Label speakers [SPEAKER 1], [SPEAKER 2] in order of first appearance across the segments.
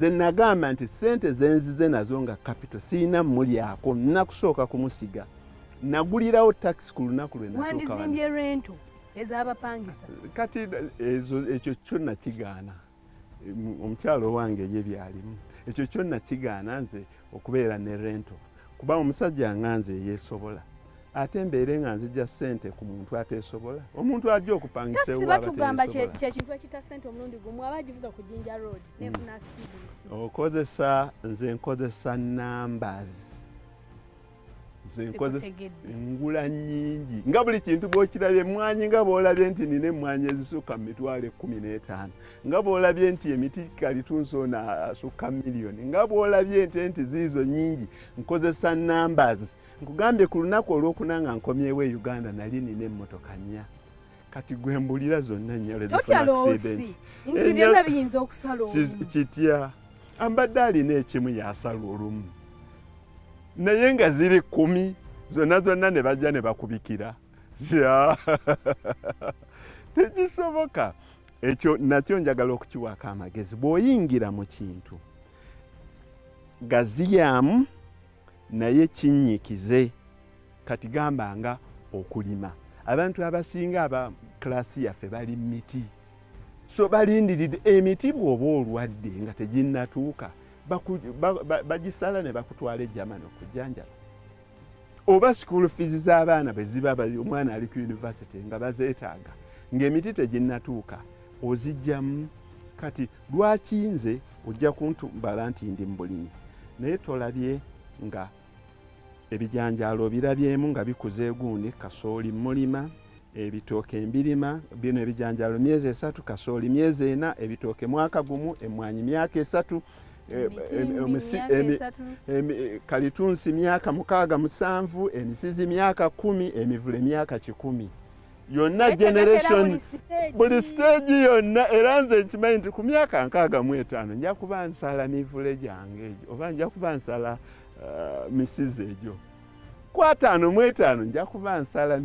[SPEAKER 1] Nze nagamba nti ssente zenzize nazo nga capital siina mulyako, nakusooka kumusiga. Nagulirawo taxi ku lunaku lwe natuuka wano.
[SPEAKER 2] Wandizimbye rento ez'abapangisa.
[SPEAKER 1] Kati ekyo kyonna kigaana. Omukyalo wange ye byalimu. Ekyo kyonna kigaana nze okubeera ne rento. Kuba omusajja nga nze yeesobola. Ate mbeere nga nzija ssente ku muntu ateesobola. Omuntu ajja okupangisa
[SPEAKER 2] taxi batugamba kyekintu ekita ssente omulundi gumu aba agivuga ku Jinja Road nefuna accident.
[SPEAKER 1] Nze nkozesa numbers. Ngula nnyingi nga buli kintu bw'okirabye emmwanyi nga bw'olabye nti nina emmwanyi ezisukka mu mitwalo 15 nga bw'olabye nti emiti kalitunsoona asukka miliyoni nga bw'olabye nti ziizo nnyingi nkozesa numbers. Nkugambye ku lunaku olwokuna nga nkomyewo e Uganda nali nina emmotoka 4 kati gwe mbulira zonna nnyalo
[SPEAKER 2] accident. Nti byonna biyinza okusala olumu.
[SPEAKER 1] Kitya ambadde alina ekimu yasala olumu. Naye nga ziri 10 zonna ne bajja ne bakubikira. Tekisoboka. Ekyo nakyo njagala okukiwaako amagezi. Bw'oyingira mu kintu gaziyaamu naye kinyikize. Kati gamba nga okulima. Abantu abasinga aba klasi yaffe bali miti. So balindiridde emiti bw'oba olwadde nga teginnatuuka. Bagisala ne bakutwala ejjamano okujjanjaba. Oba school fees z'abaana bwe ziba omwana ali ku university nga bazeetaaga ng'emiti teginnatuuka ozijjamu. Kati lwaki nze ojja kuntubala nti ndi mu bulimi naye tolabye nga ebijanjaalo birabyemu nga bikuze gundi kasooli mulima ebitooke mbirima bino ebijanjaalo myezi 3 kasooli myezi 4 ebitooke mwaka gumu emmwanyi myaka 3 kalitunsi myaka 67 emisizi myaka 10 emivule myaka 10 yonna generation buli stage yonna era nze nkimanyi nti ku myaka 65 nja kuba nsala mivule gyange egyo oba nja kuba nsala misizi egyo ku 55 nja kuba nsala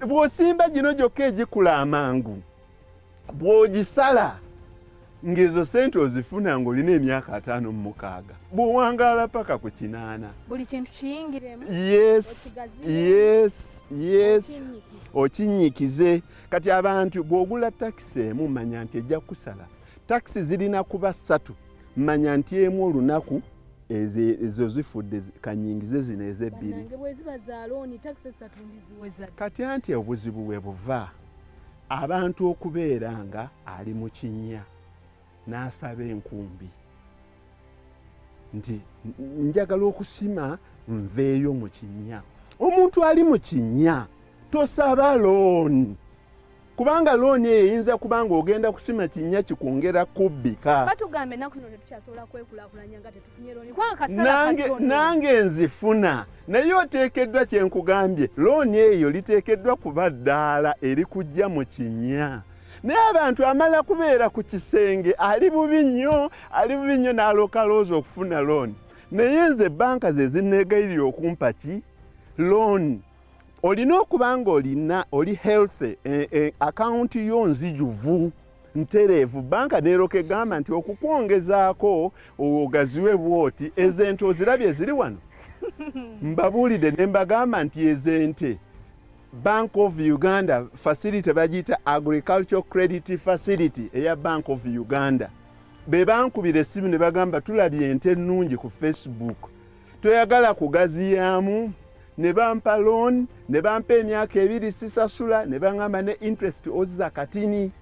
[SPEAKER 1] bw'osimba gino gyokka egikula amangu bw'ogisala ngezo sente ozifuna ng'olina emyaka 56 bw'owangaala paka ku 8
[SPEAKER 2] buli kintu kiyingiremu.
[SPEAKER 1] Yes. Okinyikize. Kati abantu bw'ogula takisi emu manya nti ejja kusala. Takisi zirina kuba 3 manya nti emu olunaku ezo zifudde kanyingize zino ez'ebbiri. Kati anti obuzibu bwe buva abantu okubeera nga ali mu kinnya n'asaba enkumbi nti njagala okusima nveeyo mu kinnya. Omuntu ali mu kinnya tosaba looni kubanga looni eyinza kubanga ogenda kusima kinnya kikungera kubbika.
[SPEAKER 2] Batugambe ennaku zino tetukyasobola kwekulaakulanya nga tetufunye looni kubanga kasala katono.
[SPEAKER 1] Nange nzifuna naye oteekeddwa kyenkugambye looni eyo liteekeddwa kuba ddaala eri kujja mu kinnya. Naye abantu amala kubeera ku kisenge ali bubi nnyo n'alokalooza okufuna looni. Naye nze banka ze zinneegayirira okumpa ki looni. Olina okuba nga oli healthy akawunti yo nzijuvu ntereevu banka neeroka egamba nti okukwongezaako ogaziwe bwoti ezente ozirabye ziri wano. Mbabuulidde ne mbagamba nti ezente Bank of Uganda facility bagiyita Agricultural Credit Facility eya Bank of Uganda. Be bankubira essimu ne bagamba tulabye ente ennungi ku Facebook. Toyagala kugaziyaamu ne bampa loan ne bampa emyaka 2 sisasula ne bangamba ne interest ozza katini.